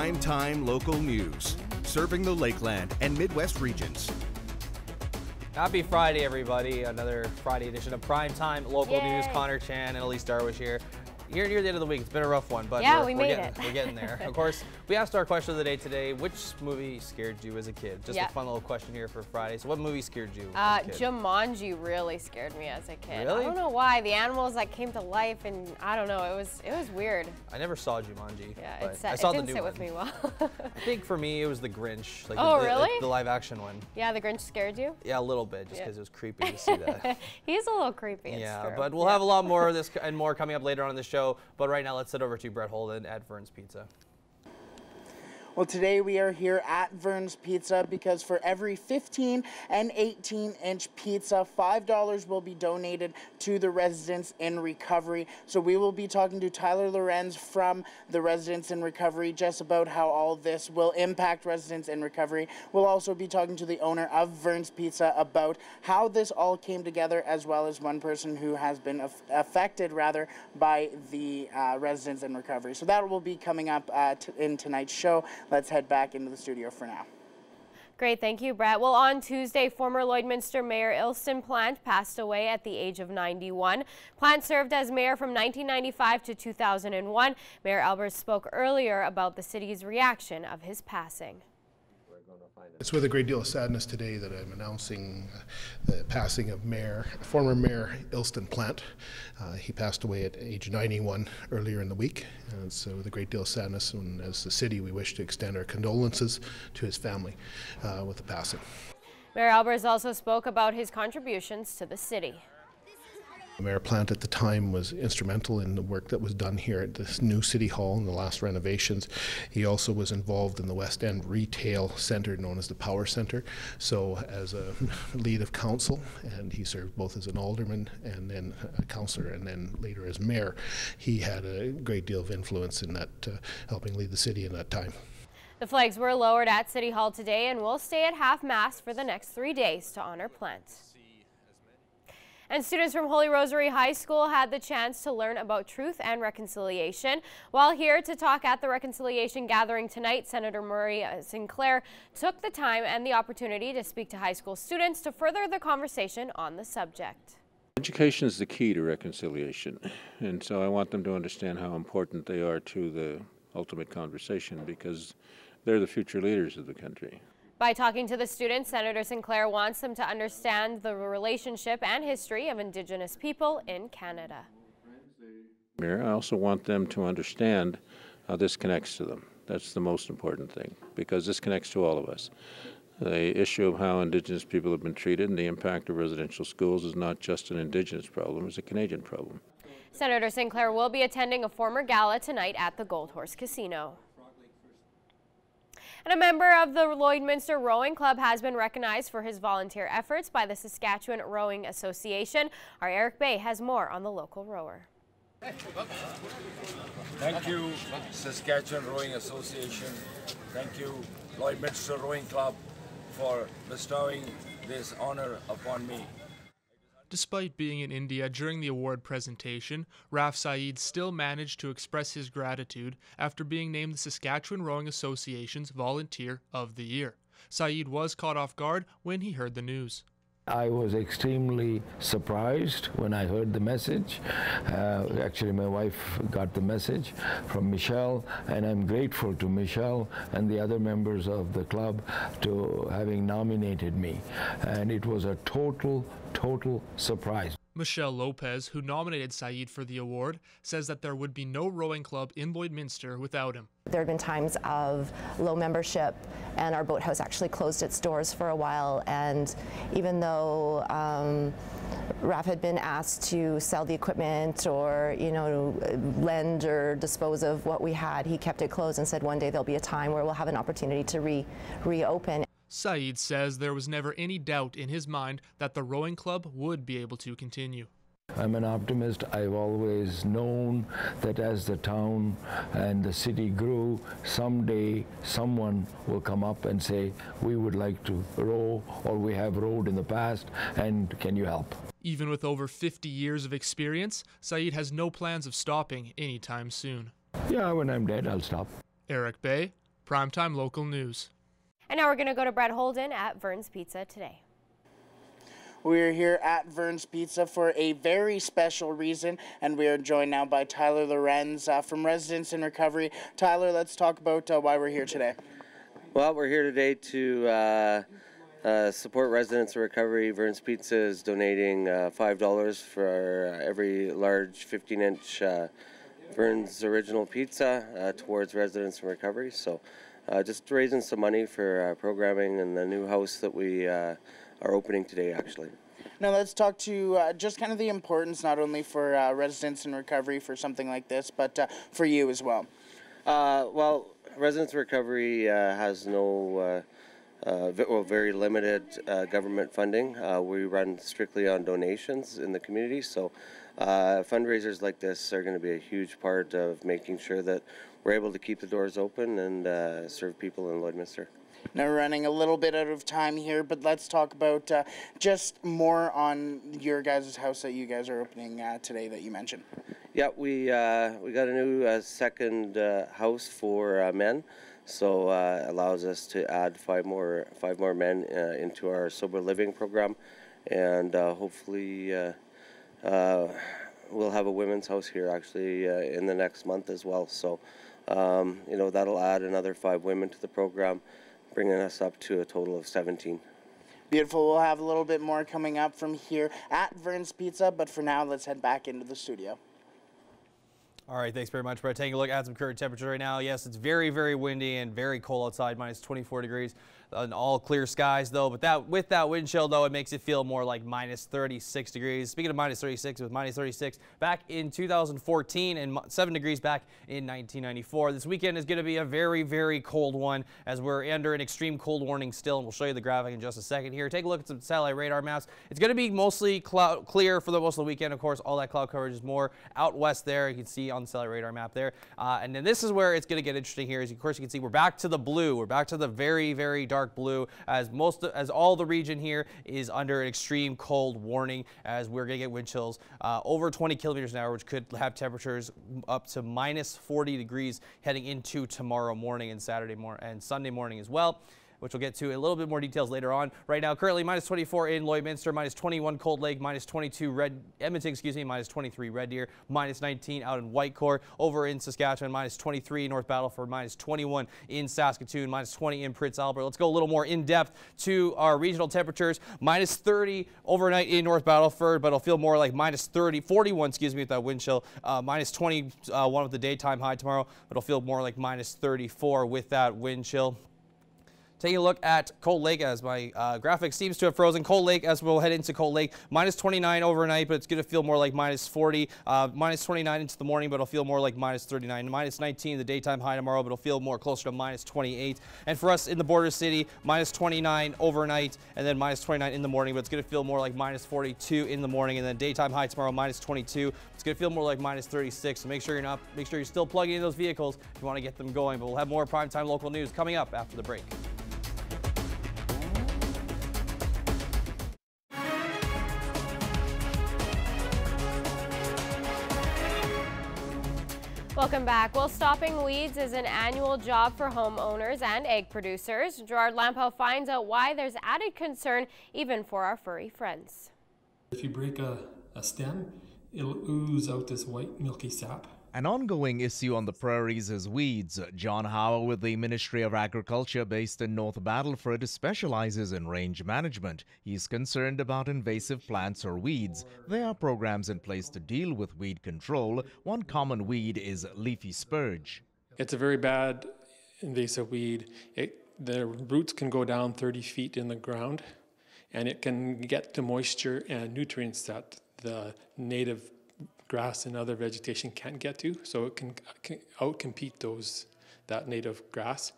Primetime local news, serving the Lakeland and Midwest regions. Happy Friday, everybody. Another Friday edition of Primetime Local Yay. News. Connor Chan and Elise Darwish here. Here near the end of the week. It's been a rough one, but yeah, we're we're getting there. Of course, we asked our question of the day today, which movie scared you as a kid? Just a fun little question here for Friday. So what movie scared you as a kid? Jumanji really scared me as a kid. Really? I don't know why. The animals like came to life, and I don't know. It was weird. I never saw Jumanji. Yeah, but I it saw didn't the new sit one. with me well. I think for me it was The Grinch. Like really? The live action one. Yeah, The Grinch scared you? Yeah, a little bit, just because it was creepy to see that. He's a little creepy. Yeah, it's true. but we'll have a lot more of this and more coming up later on in the show. But right now, let's head over to Brett Holden at Vern's Pizza. Well, today we are here at Vern's Pizza because for every 15 and 18-inch pizza, $5 will be donated to the Residents in Recovery. So we will be talking to Tyler Lorenz from the Residents in Recovery just about how all this will impact Residents in Recovery. We'll also be talking to the owner of Vern's Pizza about how this all came together, as well as one person who has been affected, rather, by the Residents in Recovery. So that will be coming up in tonight's show. Let's head back into the studio for now. Great, thank you, Brett. Well, on Tuesday, former Lloydminster Mayor Ilston Plant passed away at the age of 91. Plant served as mayor from 1995 to 2001. Mayor Albers spoke earlier about the city's reaction of his passing. It's with a great deal of sadness today that I'm announcing the passing of former Mayor Ilston Plant. He passed away at age 91 earlier in the week, and so with a great deal of sadness, and as the city we wish to extend our condolences to his family with the passing. Mayor Albers also spoke about his contributions to the city. Mayor Plant at the time was instrumental in the work that was done here at this new City Hall and the last renovations. He also was involved in the West End retail center known as the Power Center. So as a lead of council, and he served both as an alderman and then a councillor and then later as mayor, he had a great deal of influence in that, helping lead the city in that time. The flags were lowered at City Hall today and will stay at half-mast for the next 3 days to honor Plant. And students from Holy Rosary High School had the chance to learn about truth and reconciliation. While here to talk at the reconciliation gathering tonight, Senator Murray Sinclair took the time and the opportunity to speak to high school students to further the conversation on the subject. Education is the key to reconciliation, and so I want them to understand how important they are to the ultimate conversation, because they're the future leaders of the country. By talking to the students, Senator Sinclair wants them to understand the relationship and history of Indigenous people in Canada. I also want them to understand how this connects to them. That's the most important thing, because this connects to all of us. The issue of how Indigenous people have been treated and the impact of residential schools is not just an Indigenous problem, it's a Canadian problem. Senator Sinclair will be attending a former gala tonight at the Gold Horse Casino. And a member of the Lloydminster Rowing Club has been recognized for his volunteer efforts by the Saskatchewan Rowing Association. Our Eric Bay has more on the local rower. Thank you, Saskatchewan Rowing Association. Thank you, Lloydminster Rowing Club, for bestowing this honor upon me. Despite being in India during the award presentation, Raf Saeed still managed to express his gratitude after being named the Saskatchewan Rowing Association's Volunteer of the Year. Saeed was caught off guard when he heard the news. I was extremely surprised when I heard the message. Actually, my wife got the message from Michelle, and I'm grateful to Michelle and the other members of the club to having nominated me. And it was a total surprise. Michelle Lopez, who nominated Saeed for the award, says that there would be no rowing club in Lloydminster without him. There have been times of low membership, and our boathouse actually closed its doors for a while, and even though Raf had been asked to sell the equipment or, lend or dispose of what we had, he kept it closed and said one day there'll be a time where we'll have an opportunity to reopen. Saeed says there was never any doubt in his mind that the rowing club would be able to continue. I'm an optimist. I've always known that as the town and the city grew, someday someone will come up and say, we would like to row, or we have rowed in the past, and can you help? Even with over 50 years of experience, Saeed has no plans of stopping anytime soon. Yeah, when I'm dead, I'll stop. Eric Bay, Primetime Local News. And now we're going to go to Brett Holden at Vern's Pizza today. We're here at Vern's Pizza for a very special reason, and we are joined now by Tyler Lorenz from Residents in Recovery. Tyler, let's talk about why we're here today. Well, we're here today to support Residents in Recovery. Vern's Pizza is donating $5 for every large 15-inch Vern's Original Pizza towards Residents in Recovery. So just raising some money for programming in the new house that we are opening today, actually. Now let's talk to just kind of the importance, not only for Residents in Recovery for something like this, but for you as well. Well, Residents in Recovery has no, very limited government funding. We run strictly on donations in the community, so fundraisers like this are going to be a huge part of making sure that we're able to keep the doors open and serve people in Lloydminster. Now we're running a little bit out of time here, but let's talk about just more on your guys' house that you guys are opening today that you mentioned. Yeah, we got a new second house for men, so allows us to add five more men into our sober living program, and hopefully we'll have a women's house here actually in the next month as well. So you know, that'll add another 5 women to the program, bringing us up to a total of 17. Beautiful. We'll have a little bit more coming up from here at Vern's Pizza, but for now, let's head back into the studio. All right, thanks very much, Brett. Taking a look at some current temperatures right now. Yes, it's very, very windy and very cold outside, minus 24 degrees. All clear skies, though. But with that wind chill, though, it makes it feel more like minus 36 degrees. Speaking of minus 36, it was minus 36 back in 2014 and 7 degrees back in 1994. This weekend is going to be a very, very cold one as we're under an extreme cold warning still, and we'll show you the graphic in just a second here. Take a look at some satellite radar maps. It's going to be mostly clear for the most of the weekend. Of course, all that cloud coverage is more out west there. You can see on the satellite radar map there. And then this is where it's going to get interesting here. As of course, you can see we're back to the blue. We're back to the very, very dark blue as all the region here is under an extreme cold warning as we're going to get wind chills over 20 kilometers an hour, which could have temperatures up to minus 40 degrees heading into tomorrow morning and Sunday morning as well, which we'll get to a little bit more details later on. Right now, currently minus 24 in Lloydminster, minus 21 Cold Lake, minus 22 Edmonton, minus 23 Red Deer, minus 19 out in Whitecourt. Over in Saskatchewan, minus 23 in North Battleford, minus 21 in Saskatoon, minus 20 in Prince Albert. Let's go a little more in depth to our regional temperatures. Minus 30 overnight in North Battleford, but it'll feel more like minus 41, with that wind chill. Minus 21 with the daytime high tomorrow, but it'll feel more like minus 34 with that wind chill. Taking a look at Cold Lake as my graphic seems to have frozen. Cold Lake, as we'll head into Cold Lake, minus 29 overnight, but it's going to feel more like minus 40. Minus 29 into the morning, but it'll feel more like minus 39. Minus 19 the daytime high tomorrow, but it'll feel more closer to minus 28. And for us in the border city, minus 29 overnight, and then minus 29 in the morning, but it's going to feel more like minus 42 in the morning. And then daytime high tomorrow, minus 22. It's going to feel more like minus 36. So make sure you're still plugging in those vehicles if you want to get them going. But we'll have more primetime local news coming up after the break. Welcome back. Well, stopping weeds is an annual job for homeowners and egg producers. Gerard Lampo finds out why there's added concern even for our furry friends. If you break a stem, it'll ooze out this white milky sap. An ongoing issue on the prairies is weeds. John Howe with the Ministry of Agriculture based in North Battleford specializes in range management. He's concerned about invasive plants or weeds. There are programs in place to deal with weed control. One common weed is leafy spurge. It's a very bad invasive weed. The roots can go down 30 feet in the ground, and it can get to moisture and nutrients that the native grass and other vegetation can't get to, so it can outcompete that native grass.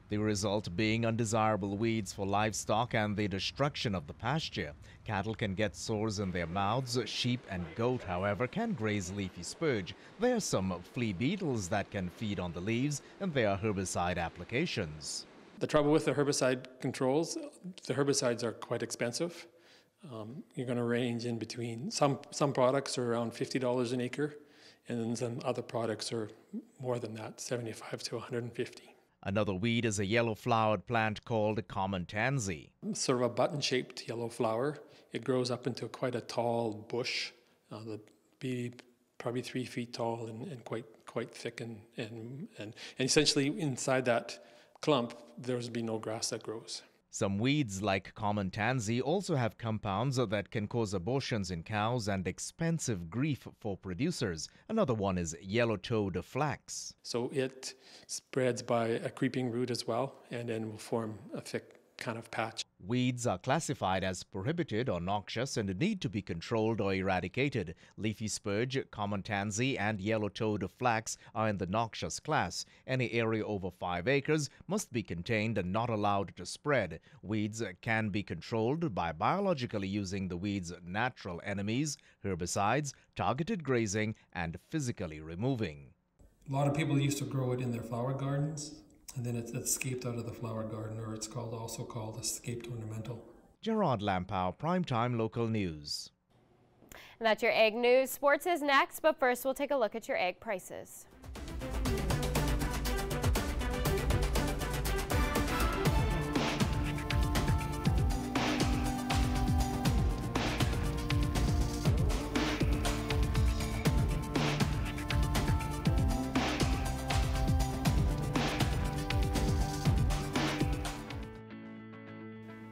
The result being undesirable weeds for livestock and the destruction of the pasture. Cattle can get sores in their mouths. Sheep and goat, however, can graze leafy spurge. There are some flea beetles that can feed on the leaves, and there are herbicide applications. The trouble with the herbicide controls, the herbicides are quite expensive. You're going to range in between, some products are around $50 an acre, and then some other products are more than that, $75 to $150. Another weed is a yellow-flowered plant called common tansy. Sort of a button-shaped yellow flower. It grows up into quite a tall bush. That'd be probably 3 feet tall and quite thick, and essentially inside that clump there's be no grass that grows. Some weeds like common tansy also have compounds that can cause abortions in cows and expensive grief for producers. Another one is yellow-toed flax. So it spreads by a creeping root as well, and then will form a thick kind of patch. Weeds are classified as prohibited or noxious and need to be controlled or eradicated. Leafy spurge, common tansy, and yellow-toed flax are in the noxious class. Any area over 5 acres must be contained and not allowed to spread. Weeds can be controlled by biologically using the weed's natural enemies, herbicides, targeted grazing, and physically removing. A lot of people used to grow it in their flower gardens, and then it escaped out of the flower garden, or it's also called escaped ornamental. Gerard Lampow, Primetime Local News. And that's your egg news. Sports is next, but first we'll take a look at your egg prices.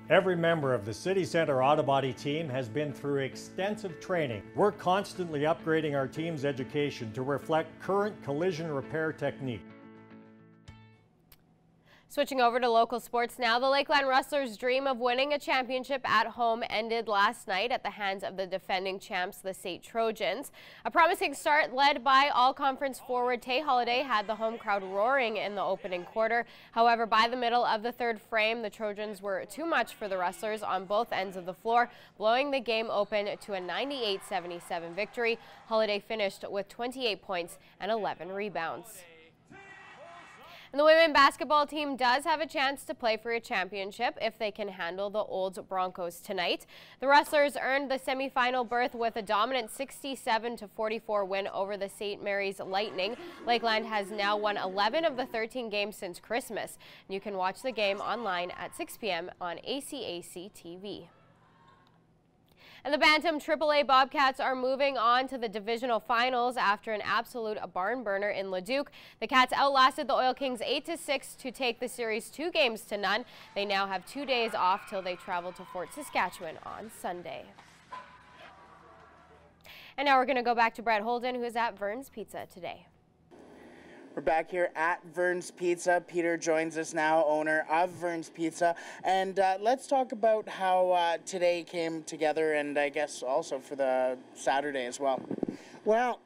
Every member of the City Centre Auto Body team has been through extensive training. We're constantly upgrading our team's education to reflect current collision repair technique. Switching over to local sports now, the Lakeland Rustlers' dream of winning a championship at home ended last night at the hands of the defending champs, the St. Trojans. A promising start led by all-conference forward Tay Holiday had the home crowd roaring in the opening quarter. However, by the middle of the third frame, the Trojans were too much for the Rustlers on both ends of the floor, blowing the game open to a 98-77 victory. Holiday finished with 28 points and 11 rebounds. And the women basketball team does have a chance to play for a championship if they can handle the Old Broncos tonight. The Rustlers earned the semifinal berth with a dominant 67-44 win over the St. Mary's Lightning. Lakeland has now won 11 of the 13 games since Christmas. You can watch the game online at 6 p.m. on ACAC TV. And the Bantam AAA Bobcats are moving on to the divisional finals after an absolute barn burner in Leduc. The Cats outlasted the Oil Kings 8-6 to take the series 2-0. They now have 2 days off till they travel to Fort Saskatchewan on Sunday. And now we're going to go back to Brett Holden, who is at Vern's Pizza today. We're back here at Vern's Pizza. Peter joins us now, owner of Vern's Pizza. And let's talk about how today came together, and I guess also for the Saturday as well. Well,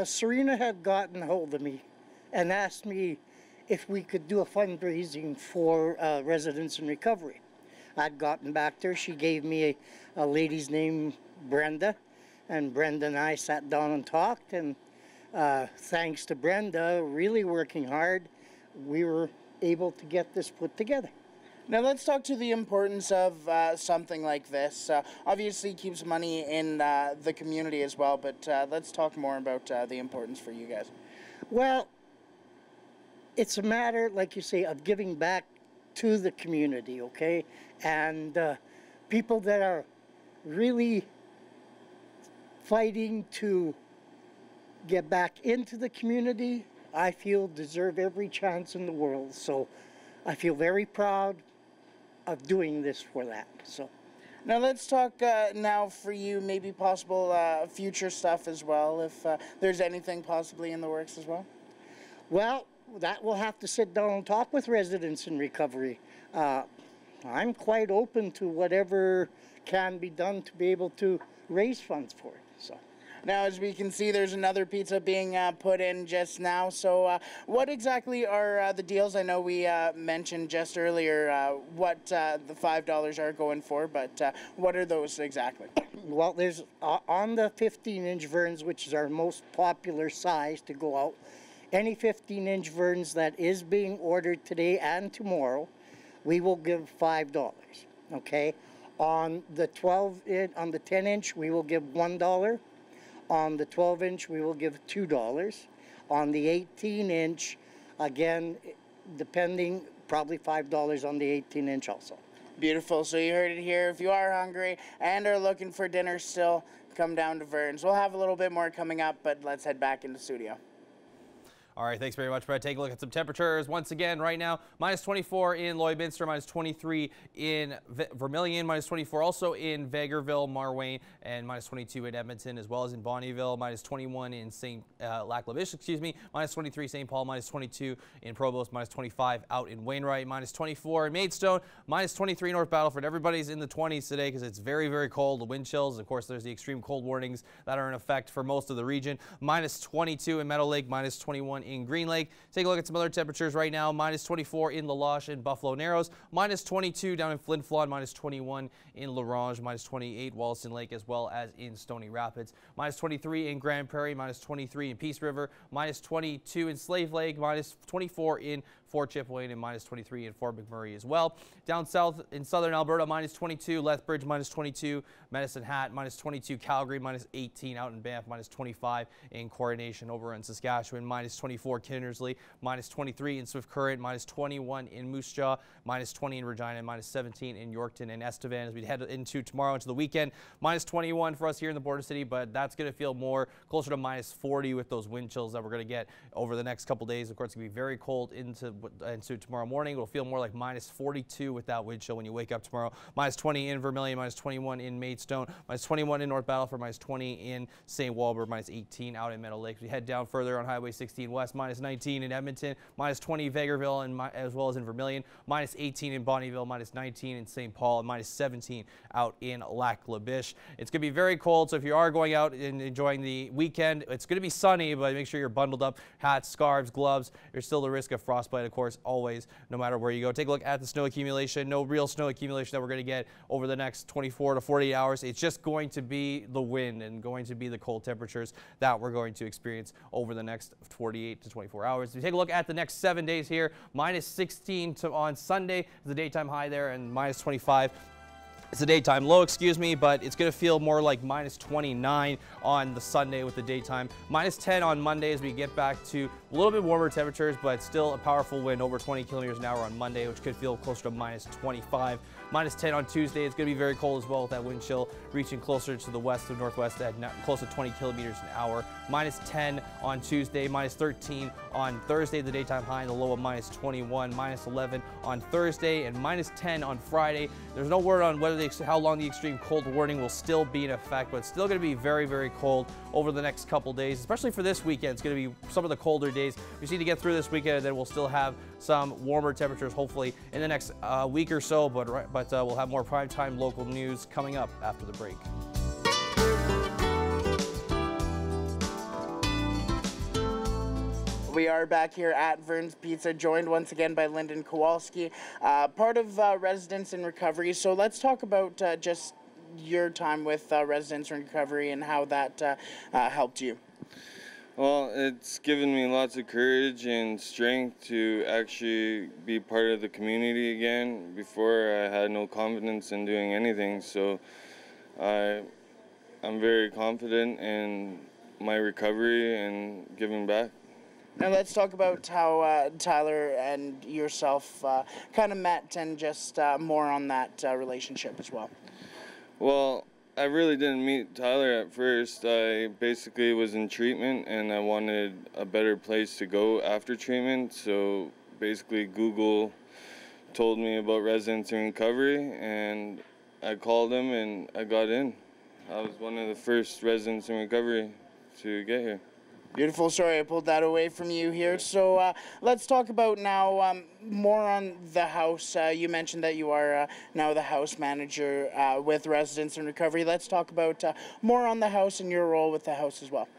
Serena had gotten a hold of me and asked me if we could do a fundraising for residents in recovery. I'd gotten back to her. She gave me a lady's name, Brenda, and Brenda and I sat down and talked, and thanks to Brenda really working hard, we were able to get this put together. Now let's talk to the importance of something like this. Obviously keeps money in the community as well, but let's talk more about the importance for you guys. Well, it's a matter, like you say, of giving back to the community, okay? And people that are really fighting to get back into the community, I feel deserve every chance in the world. So I feel very proud of doing this for that. So now let's talk now for you, maybe possible future stuff as well, if there's anything possibly in the works as well. Well, that we'll have to sit down and talk with residents in recovery. I'm quite open to whatever can be done to be able to raise funds for it. So. Now, as we can see, there's another pizza being put in just now. So what exactly are the deals? I know we mentioned just earlier what the $5 are going for, but what are those exactly? Well, there's on the 15-inch Verns, which is our most popular size to go out. Any 15-inch Verns that is being ordered today and tomorrow, we will give $5, okay? On the 10-inch, we will give $1. On the 12-inch, we will give $2. On the 18-inch, again, depending, probably $5 on the 18-inch also. Beautiful. So you heard it here. If you are hungry and are looking for dinner still, come down to Vern's. We'll have a little bit more coming up, but let's head back into studio. All right, thanks very much, Brett. Take a look at some temperatures. Once again, right now, minus 24 in Lloydminster, minus 23 in Vermilion, minus 24 also in Vegreville, Marwayne, and minus 22 in Edmonton, as well as in Bonnyville, minus 21 in Lac-La-Biche, excuse me, minus 23 St. Paul, minus 22 in Provost, minus 25 out in Wainwright, minus 24 in Maidstone, minus 23 North Battleford. Everybody's in the 20s today because it's very, very cold. The wind chills, of course, there's the extreme cold warnings that are in effect for most of the region. Minus 22 in Meadow Lake, minus 21 in Green Lake. Take a look at some other temperatures right now. Minus 24 in La Loche and Buffalo Narrows. Minus 22 down in Flin Flon. Minus 21 in La Ronge. Minus 28 Wollaston Lake, as well as in Stony Rapids. Minus 23 in Grand Prairie. Minus 23 in Peace River. Minus 22 in Slave Lake. Minus 24 in Fort Chipewyan, and minus 23 in Fort McMurray as well. Down south in southern Alberta, minus 22. Lethbridge, minus 22. Medicine Hat, minus 22. Calgary, minus 18. Out in Banff, minus 25 in Coronation. Over in Saskatchewan, minus 24. Kinnersley, minus 23 in Swift Current, minus 21 in Moose Jaw, minus 20 in Regina, minus 17 in Yorkton and Estevan. As we head into tomorrow, into the weekend, minus 21 for us here in the border city, but that's going to feel more closer to minus 40 with those wind chills that we're going to get over the next couple days. Of course, it's going to be very cold into tomorrow morning. It'll feel more like minus 42 with that wind chill when you wake up tomorrow. Minus 20 in Vermilion, minus 21 in Maidstone, minus 21 in North Battleford, minus 20 in St. Walburg, minus 18 out in Meadow Lake. We head down further on Highway 16 West, minus 19 in Edmonton, minus 20 Vegreville, and as well as in Vermilion, minus 18 in Bonnyville, minus 19 in St. Paul, and minus 17 out in Lac-La-Biche. It's going to be very cold, so if you are going out and enjoying the weekend, it's going to be sunny, but make sure you're bundled up, hats, scarves, gloves. There's still the risk of frostbite, of course, always, no matter where you go. Take a look at the snow accumulation. No real snow accumulation that we're going to get over the next 24 to 48 hours. It's just going to be the wind and going to be the cold temperatures that we're going to experience over the next 48 to 24 hours. If you take a look at the next 7 days here, minus 16 on Sunday, the daytime high there, and minus 25. It's a daytime low, excuse me, but it's going to feel more like minus 29 on the Sunday with the daytime. Minus 10 on Monday as we get back to a little bit warmer temperatures, but still a powerful wind over 20 kilometers an hour on Monday, which could feel closer to minus 25. Minus 10 on Tuesday. It's going to be very cold as well with that wind chill reaching closer to the west and northwest at close to 20 kilometers an hour. Minus 10 on Tuesday. Minus 13 on Thursday, the daytime high, and the low of minus 21. Minus 11 on Thursday, and minus 10 on Friday. There's no word on whether how long the extreme cold warning will still be in effect, but it's still going to be very, very cold over the next couple days, especially for this weekend. It's going to be some of the colder days. We just need to get through this weekend, and then we'll still have some warmer temperatures, hopefully, in the next week or so, but we'll have more primetime local news coming up after the break. We are back here at Vern's Pizza, joined once again by Lyndon Kowalski, part of Residents in Recovery. So let's talk about just your time with Residents in Recovery and how that helped you. Well, it's given me lots of courage and strength to actually be part of the community again. Before, I had no confidence in doing anything, so I'm very confident in my recovery and giving back. Now let's talk about how Tyler and yourself kind of met and just more on that relationship as well. Well, I really didn't meet Tyler at first. I basically was in treatment and I wanted a better place to go after treatment. So basically Google told me about Residents in Recovery and I called him and I got in. I was one of the first Residents in Recovery to get here. Beautiful story. I pulled that away from you here. So let's talk about now more on the house. You mentioned that you are now the house manager with Residents in Recovery. Let's talk about more on the house and your role with the house as well.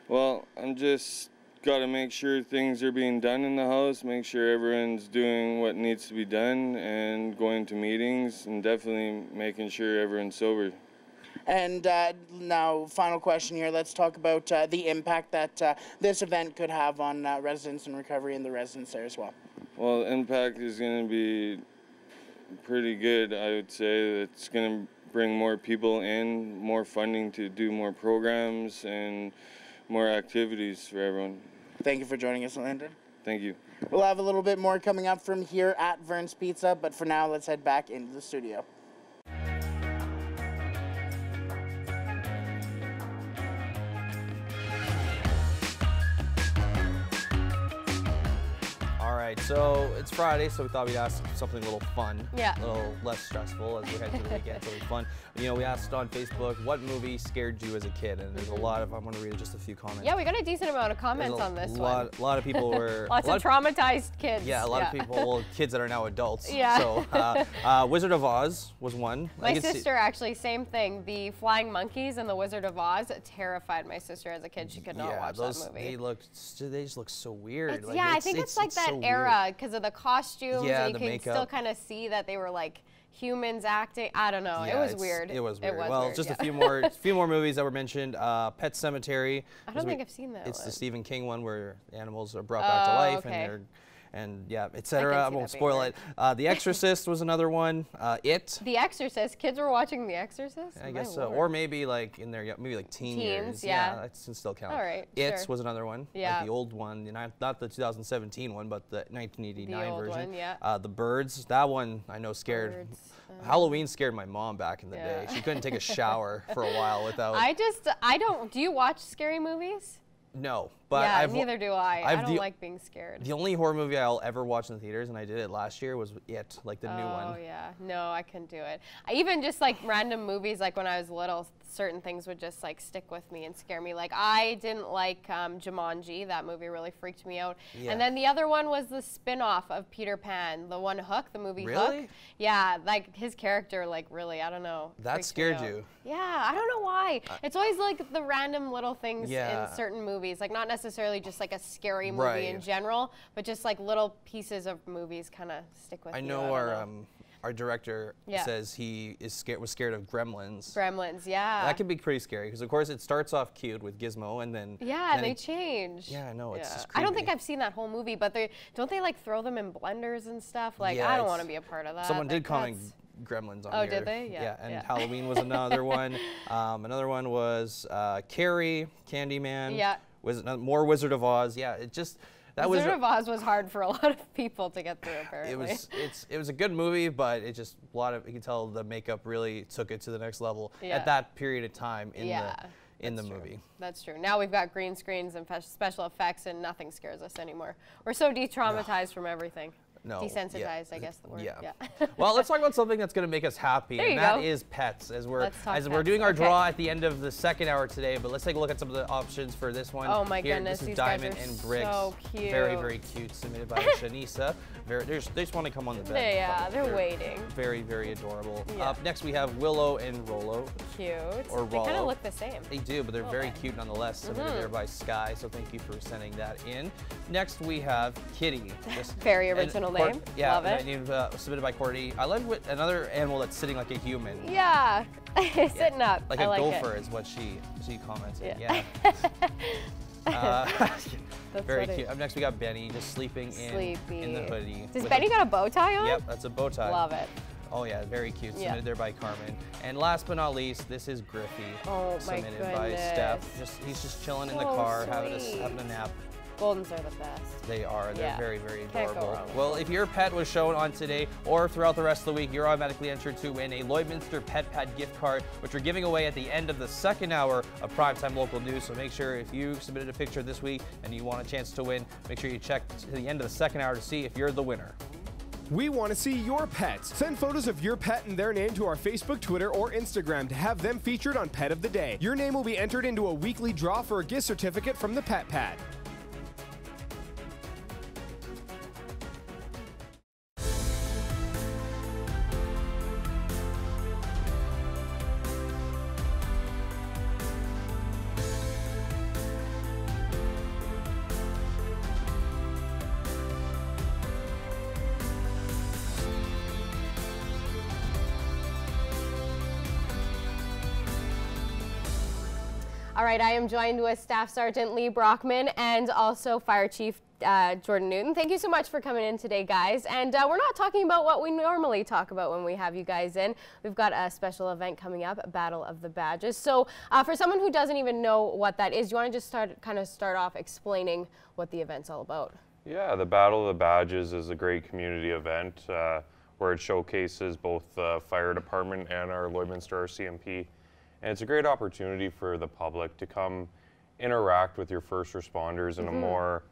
Well, I'm just got to make sure things are being done in the house, make sure everyone's doing what needs to be done and going to meetings and definitely making sure everyone's sober. And now, final question here. Let's talk about the impact that this event could have on Residents in Recovery and the residents there as well. Well, the impact is going to be pretty good, I would say. It's going to bring more people in, more funding to do more programs and more activities for everyone. Thank you for joining us, Lyndon. Thank you. We'll have a little bit more coming up from here at Vern's Pizza, but for now, let's head back into the studio. All right, so it's Friday, so we thought we'd ask something a little fun, Yeah. a little less stressful as we head to the weekend. So it'll be fun. You know, we asked on Facebook, what movie scared you as a kid? And there's a lot of, I'm going to read just a few comments. Yeah, we got a decent amount of comments on this one. A lot of people were... Lots of traumatized kids. Yeah, a lot of people, well, kids that are now adults. Yeah. So, Wizard of Oz was one. My sister, actually, same thing. The Flying Monkeys and the Wizard of Oz terrified my sister as a kid. She could not watch that movie. They just look so weird. I think it's like that era because of the costumes. Yeah, and you the can makeup. still kind of see that they were like humans acting. I don't know. Yeah, it was weird. It was weird. It was well, weird, just yeah. a few more movies that were mentioned. Pet Sematary. I don't think I've seen that It's one. the Stephen King one where animals are brought back to life and yeah, etc. I won't spoil it. The Exorcist was another one. It. The Exorcist. Kids were watching The Exorcist? I guess so. Or maybe like in their maybe like teen years. Yeah. That can still count. All right. It sure. was another one. Yeah. Like the old one, not the 2017 one, but the 1989 the old version. One, yeah. The Birds. That one I know scared. Halloween scared my mom back in the day. She couldn't take a shower for a while without. I don't. Do you watch scary movies? No, but yeah, neither do I. I don't like being scared. The only horror movie I'll ever watch in the theaters, and I did it last year, was It, like the new one. Oh yeah, no, I couldn't do it. Even just like random movies, like when I was little, certain things would just like stick with me and scare me. Like I didn't like Jumanji. That movie really freaked me out. Yeah. And then the other one was the spin-off of Peter Pan, the one Hook, the movie Really? Hook. Yeah, like his character, like really, I don't know. That scared you? Yeah, I don't know why. It's always like the random little things Yeah. in certain movies, like not necessarily just like a scary movie in Right. general, but just like little pieces of movies kind of stick with I you. know our director Yeah. says he was scared of Gremlins. Gremlins, yeah. That can be pretty scary because of course it starts off cute with Gizmo and then Yeah, they change. Yeah, I know. It's just I don't creepy. think I've seen that whole movie, but don't they like throw them in blenders and stuff? Like Yeah, I don't it's- want to be a part of that. Someone Like, did comment that's- Gremlins on Oh, here. did they? Yeah, and yeah. Halloween was another one. Another one was Carrie, Candyman. Yeah. Was more Wizard of Oz. Yeah, it just that Wizard of Oz was hard for a lot of people to get through. Apparently, it was a good movie, but it just a lot of you can tell the makeup really took it to the next level Yeah. at that period of time in the that's movie. True. That's true. Now we've got green screens and special effects, and nothing scares us anymore. We're so de-traumatized from everything. No, Desensitized, I guess the word. Yeah. Well, let's talk about something that's going to make us happy, There and you that go. is pets. As we're Let's talk we're pets. doing our Okay. draw at the end of the second hour today, but let's take a look at some of the options for this one. Oh my Here, goodness, this is these guys Diamond are and Bricks. so cute. Very, very cute. Submitted by Shanisa. They just want to come on the bed. Yeah, they're waiting. Very, very adorable. Yeah. Up next we have Willow and Rollo. Cute. Or They kind Rollo. of look the same. They do, but they're very cute nonetheless. Submitted Mhm. there by Sky, so thank you for sending that in. Next we have Kitty. Very original name. Yeah, Love it. named, submitted by Cordy. I love another animal that's sitting like a human. Yeah, sitting up. Like I a like gopher it. is what she commented. Yeah. Very funny. cute. Up next we got Benny just sleeping in the hoodie. Does with Benny a- got a bow tie on? Yep, that's a bow tie. Love it. Oh yeah, very cute. Yeah. Submitted there by Carmen. And last but not least, this is Griffey. Oh my submitted by Steph. He's just chilling in the So car, having sweet. a nap. Goldens are the best. They are. They're Yeah. very, very Can't go adorable. wrong with Well, if your pet was shown on today or throughout the rest of the week, you're automatically entered to win a Lloydminster Pet Pad gift card, which we're giving away at the end of the second hour of Primetime Local News. So make sure if you submitted a picture this week and you want a chance to win, make sure you check to the end of the second hour to see if you're the winner. We want to see your pets. Send photos of your pet and their name to our Facebook, Twitter, or Instagram to have them featured on Pet of the Day. Your name will be entered into a weekly draw for a gift certificate from the Pet Pad. All right, I am joined with Staff Sergeant Lee Brockman and also Fire Chief Jordan Newton. Thank you so much for coming in today, guys. And we're not talking about what we normally talk about when we have you guys in. We've got a special event coming up, Battle of the Badges. So for someone who doesn't even know what that is, you want to just start off explaining what the event's all about? Yeah, the Battle of the Badges is a great community event where it showcases both the fire department and our Lloydminster RCMP. And it's a great opportunity for the public to come interact with your first responders in a more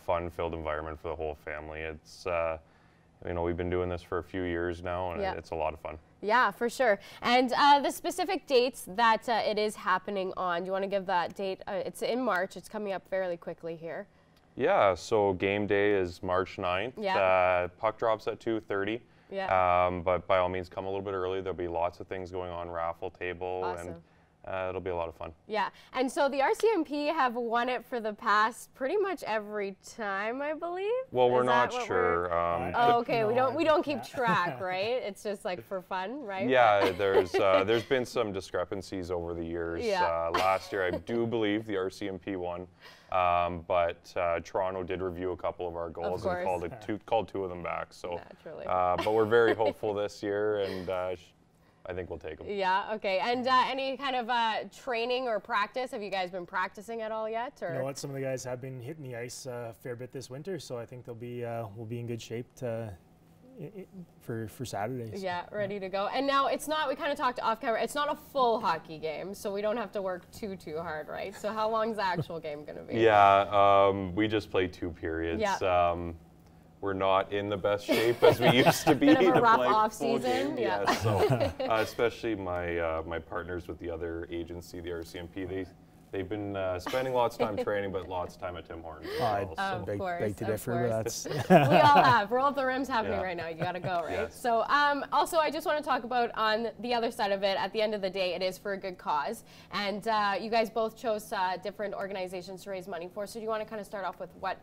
fun-filled environment for the whole family. It's, you know, we've been doing this for a few years now, and it's a lot of fun. Yeah, for sure. And the specific dates that it is happening on, do you want to give that date? It's in March. It's coming up fairly quickly here. Yeah, so game day is March 9th. Yeah. Puck drops at 2:30. Yeah. But by all means, come a little bit early. There'll be lots of things going on, raffle table, Awesome. and it'll be a lot of fun. Yeah, and so the RCMP have won it for the past pretty much every time, I believe. Well, we're not sure. Oh, okay. We don't keep track, right? It's just like for fun, right? Yeah, there's been some discrepancies over the years. Yeah. Last year, I do believe the RCMP won, but Toronto did review a couple of our goals and called two of them back. So, but we're very hopeful this year, and I think we'll take them. Yeah. Okay. And any kind of training or practice? Have you guys been practicing at all yet? Or? You know what? Some of the guys have been hitting the ice a fair bit this winter, so I think they'll be we'll be in good shape for Saturdays. Yeah, ready to go. And now it's not. We kind of talked off camera. It's not a full hockey game, so we don't have to work too hard, right? So how long is the actual game going to be? Yeah. We just play 2 periods. Yeah. We're not in the best shape as we used to be. Bit of a to rough play off full season. game. Yeah. So especially my partners with the other agency, the RCMP, they've been spending lots of time training, but lots of time at Tim Hortons. Of course, beg to differ, but that's we all have. Roll up the rims happening right now. You got to go, right? Yes. So also, I just want to talk about on the other side of it, at the end of the day, it is for a good cause. And you guys both chose different organizations to raise money for. So do you want to kind of start off with what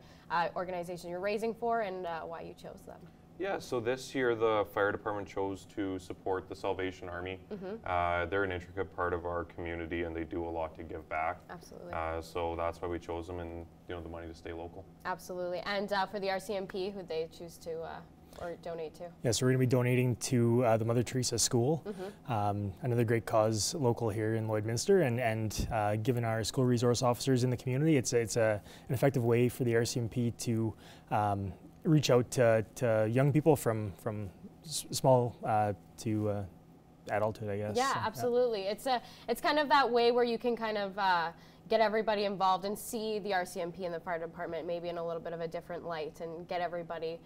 organization you're raising for and why you chose them? Yeah, so this year the fire department chose to support the Salvation Army. They're an intricate part of our community, and they do a lot to give back. Absolutely. So that's why we chose them, and the money to stay local. Absolutely. And for the RCMP, who they choose to or donate to? Yeah, so we're going to be donating to the Mother Teresa School, another great cause local here in Lloydminster, and given our school resource officers in the community, it's an effective way for the RCMP to reach out to young people from small to adulthood, I guess. Yeah, absolutely. Yeah. It's kind of that way where you can kind of get everybody involved and see the RCMP and the fire department maybe in a little bit of a different light, and get everybody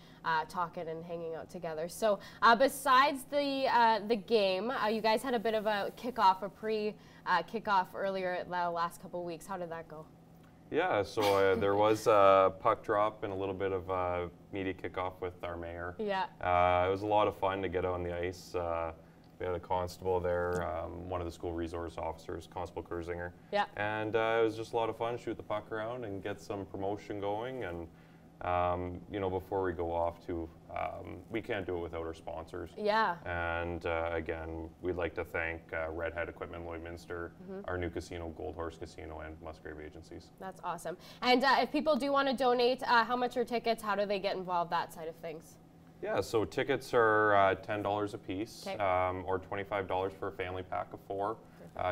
talking and hanging out together. So besides the game, you guys had a bit of a kickoff, a pre-kickoff earlier the last couple of weeks. How did that go? Yeah, so there was a puck drop and a little bit of a media kickoff with our mayor. Yeah. It was a lot of fun to get on the ice. We had a constable there, one of the school resource officers, Constable Kurzinger. Yeah. And it was just a lot of fun to shoot the puck around and get some promotion going. And before we go off to, we can't do it without our sponsors. Yeah. And again, we'd like to thank Redhead Equipment Lloydminster, our new casino, Gold Horse Casino, and Musgrave Agencies. That's awesome. And if people do want to donate, how much are tickets? How do they get involved, that side of things? Yeah, so tickets are $10 a piece, Okay. or $25 for a family pack of 4.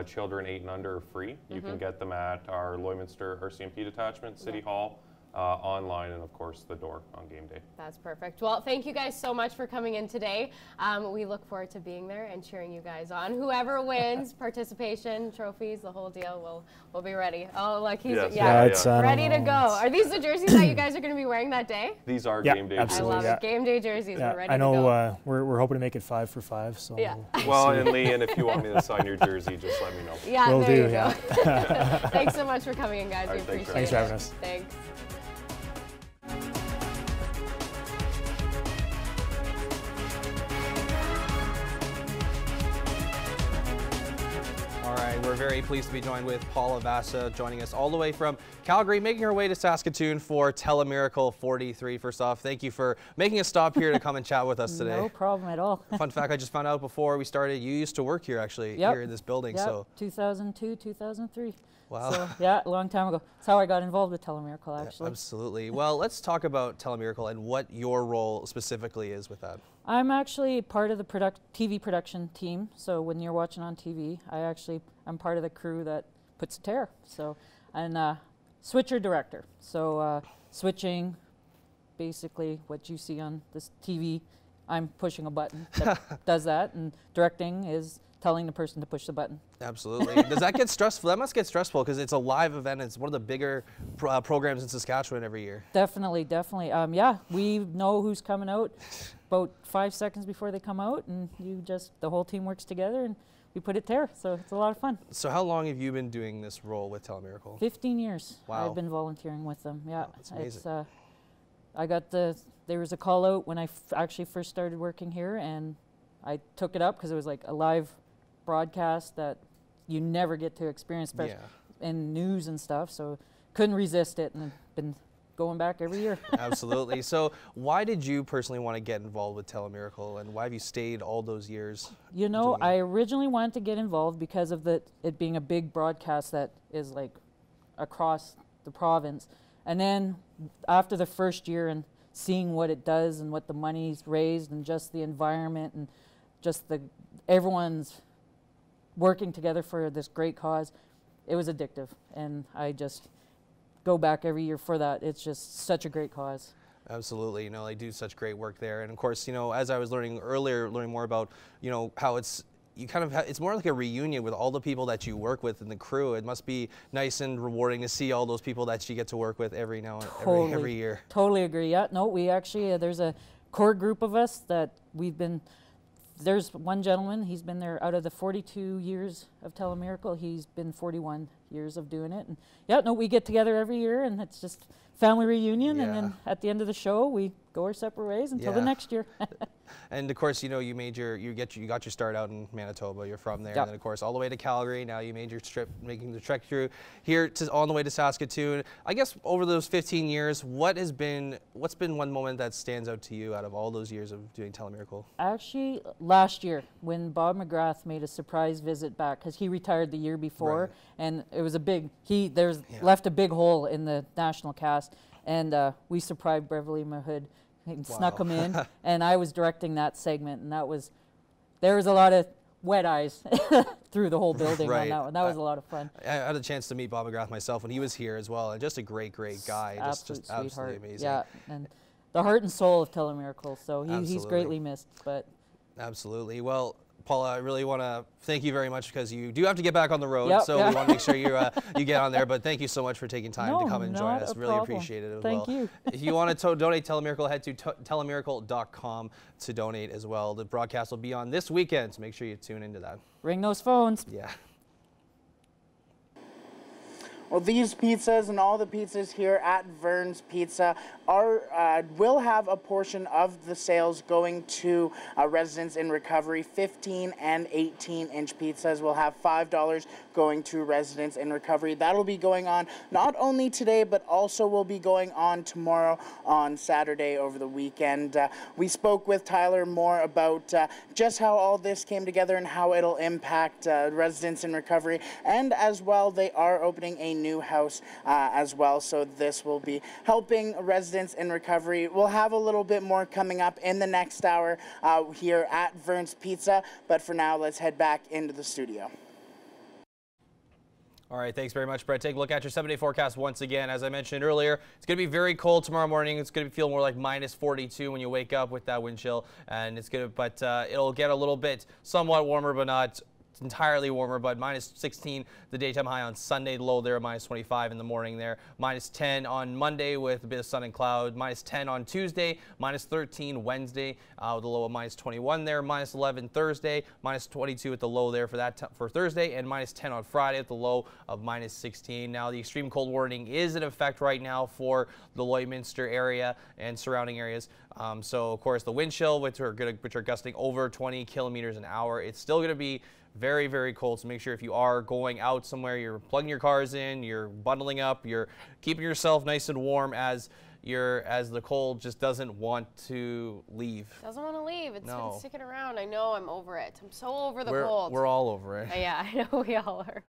Children 8 and under are free. You can get them at our Lloydminster RCMP detachment, City Hall, online, and of course the door on game day. That's perfect. Well, thank you guys so much for coming in today. We look forward to being there and cheering you guys on. Whoever wins, participation, trophies, the whole deal, we'll be ready. Oh, look, he's ready to go. Are these the jerseys that you guys are going to be wearing that day? These are game day jerseys. I love it. Game day jerseys. We're ready I know to go. we're hoping to make it 5 for 5. So yeah. Well, and Lee, and if you want me to sign your jersey, just let me know. Yeah, will there do. You go. Yeah. Thanks so much for coming in, guys. We appreciate it. Thanks for having us. Thanks. We're very pleased to be joined with Paula Vasa, joining us all the way from Calgary, making her way to Saskatoon for Telemiracle 43. First off, thank you for making a stop here to come and chat with us today. No problem at all. Fun fact, I just found out before we started, you used to work here actually, here in this building. Yep. So 2002, 2003. Wow. So, yeah, a long time ago. That's how I got involved with Telemiracle, actually. Yeah, absolutely. Well, let's talk about Telemiracle and what your role specifically is with that. I'm actually part of the TV production team. So when you're watching on TV, I'm part of the crew that puts the tear. So, and switcher director. So switching, basically what you see on this TV. I'm pushing a button that does that, and directing is telling the person to push the button. Absolutely. Does that get stressful? That must get stressful because it's a live event. It's one of the bigger programs in Saskatchewan every year. Definitely, definitely. Yeah, we know who's coming out about 5 seconds before they come out, and the whole team works together and we put it there. So it's a lot of fun. So how long have you been doing this role with Telemiracle? 15 years. Wow. I've been volunteering with them. Yeah, that's amazing. There was a call out when I actually first started working here, and I took it up because it was like a live broadcast that you never get to experience in news and stuff. So couldn't resist it, and I've been going back every year. Absolutely. So why did you personally want to get involved with Telemiracle, and why have you stayed all those years? You know, I originally wanted to get involved because of it being a big broadcast that is like across the province. And then after the first year and seeing what it does and what the money's raised and just the environment and just everyone's working together for this great cause, it was addictive. And I just go back every year for that. It's just such a great cause. Absolutely. You know, they do such great work there. And of course, you know, as I was learning more about, you know, how it's more like a reunion with all the people that you work with in the crew. It must be nice and rewarding to see all those people that you get to work with every year. Totally agree. Yeah, no, we actually, there's a core group of us that there's one gentleman, he's been there out of the 42 years of Telemiracle, he's been 41 years of doing it. And yeah, no, we get together every year and it's just family reunion, and then at the end of the show we go our separate ways until the next year. And of course, you know, you got your start out in Manitoba. You're from there, and then of course all the way to Calgary. Now you made your trip, making the trek through here on the way to Saskatoon. I guess over those 15 years, what's been one moment that stands out to you out of all those years of doing Telemiracle? Actually, last year when Bob McGrath made a surprise visit back, because he retired the year before, and it was left a big hole in the national cast, and we surprised Beverly Mahood and snuck him in, and I was directing that segment, and there was a lot of wet eyes through the whole building on that one. That was a lot of fun. I had a chance to meet Bob McGrath myself when he was here as well, and just a great guy. Just absolutely amazing. Yeah, and the heart and soul of Telemiracle, so he's greatly missed. But absolutely. Well, Paula, I really want to thank you very much because you do have to get back on the road, so we want to make sure you get on there. But thank you so much for taking time to come and join us. Really appreciate it as well. Thank you. If you want to donate Telemiracle, head to telemiracle.com to donate as well. The broadcast will be on this weekend, so make sure you tune into that. Ring those phones. Yeah. Well, these pizzas and all the pizzas here at Vern's Pizza will have a portion of the sales going to residents in recovery. 15 and 18-inch pizzas will have $5 going to residents in recovery. That'll be going on not only today, but also will be going on tomorrow on Saturday over the weekend. We spoke with Tyler more about just how all this came together and how it'll impact residents in recovery. And as well, they are opening a new house as well, so this will be helping residents in recovery. We'll have a little bit more coming up in the next hour here at Vern's Pizza, but for now, let's head back into the studio. All right, thanks very much, Brett. Take a look at your 7-day forecast once again. As I mentioned earlier, it's going to be very cold tomorrow morning. It's going to feel more like -42 when you wake up with that wind chill, and it'll get a little bit somewhat warmer, but not entirely warmer, but -16 the daytime high on Sunday, low there, -25 in the morning there, -10 on Monday with a bit of sun and cloud, -10 on Tuesday, -13 Wednesday with a low of -21 there, -11 Thursday, -22 at the low there for Thursday, and -10 on Friday at the low of -16. Now the extreme cold warning is in effect right now for the Lloydminster area and surrounding areas. So of course the wind chill, which are gusting over 20 kilometers an hour, it's still going to be very, very cold. So make sure if you are going out somewhere, you're plugging your cars in, you're bundling up, you're keeping yourself nice and warm as the cold just doesn't want to leave. Doesn't want to leave. It's been sticking around. I know. I'm over it. I'm so over the cold. We're all over it. Yeah, I know we all are.